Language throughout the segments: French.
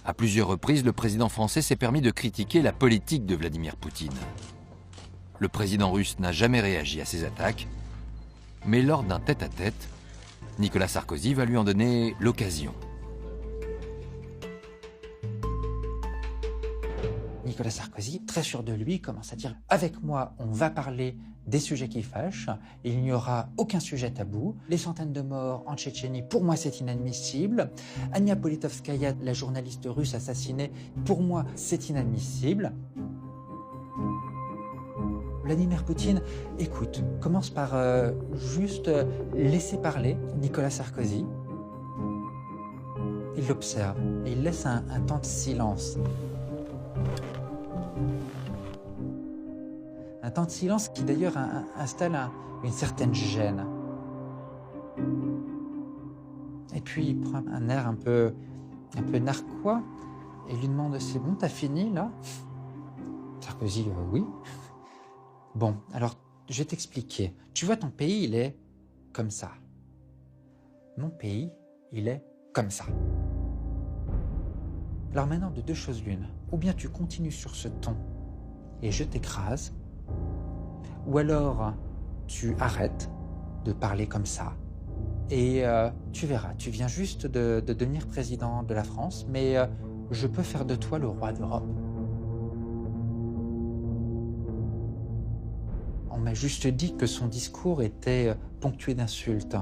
À plusieurs reprises, le président français s'est permis de critiquer la politique de Vladimir Poutine. Le président russe n'a jamais réagi à ces attaques, mais lors d'un tête-à-tête, Nicolas Sarkozy va lui en donner l'occasion. Nicolas Sarkozy, très sûr de lui, commence à dire « Avec moi, on va parler des sujets qui fâchent, il n'y aura aucun sujet tabou. Les centaines de morts en Tchétchénie, pour moi, c'est inadmissible. Ania Politkovskaya, la journaliste russe assassinée, pour moi, c'est inadmissible. » Vladimir Poutine, écoute, commence par juste laisser parler Nicolas Sarkozy. Il l'observe et il laisse un temps de silence. Un temps de silence qui d'ailleurs installe une certaine gêne. Et puis il prend un air un peu narquois et lui demande « C'est bon, t'as fini là ?» Sarkozy « Oui. » Bon, alors je vais t'expliquer. Tu vois, ton pays, il est comme ça. Mon pays, il est comme ça. Alors maintenant, de deux choses l'une. Ou bien tu continues sur ce ton et je t'écrase, ou alors tu arrêtes de parler comme ça et tu verras, tu viens juste de devenir président de la France, mais je peux faire de toi le roi d'Europe. On m'a juste dit que son discours était ponctué d'insultes,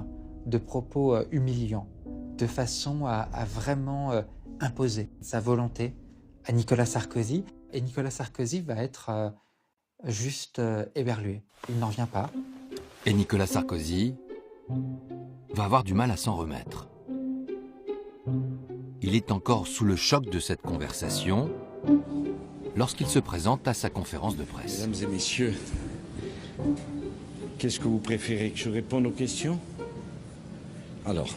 de propos humiliants, de façon à vraiment imposer sa volonté à Nicolas Sarkozy. Et Nicolas Sarkozy va être juste éberlué. Il n'en vient pas. Et Nicolas Sarkozy va avoir du mal à s'en remettre. Il est encore sous le choc de cette conversation lorsqu'il se présente à sa conférence de presse. Mesdames et messieurs, qu'est-ce que vous préférez, que je réponde aux questions? Alors,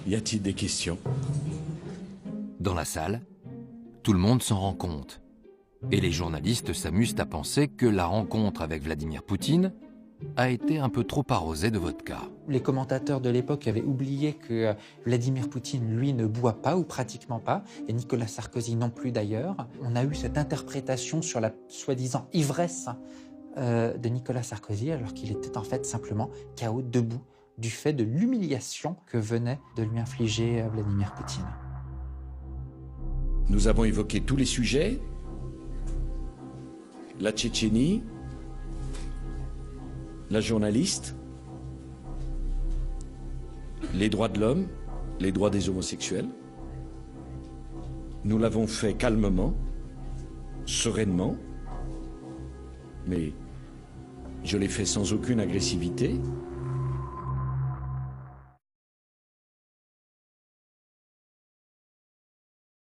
y a-t-il des questions? Dans la salle, tout le monde s'en rend compte. Et les journalistes s'amusent à penser que la rencontre avec Vladimir Poutine a été un peu trop arrosée de vodka. Les commentateurs de l'époque avaient oublié que Vladimir Poutine, lui, ne boit pas ou pratiquement pas, et Nicolas Sarkozy non plus d'ailleurs. On a eu cette interprétation sur la soi-disant ivresse de Nicolas Sarkozy, alors qu'il était en fait simplement KO debout du fait de l'humiliation que venait de lui infliger Vladimir Poutine. Nous avons évoqué tous les sujets, la Tchétchénie, la journaliste, les droits de l'homme, les droits des homosexuels. Nous l'avons fait calmement, sereinement, mais je l'ai fait sans aucune agressivité.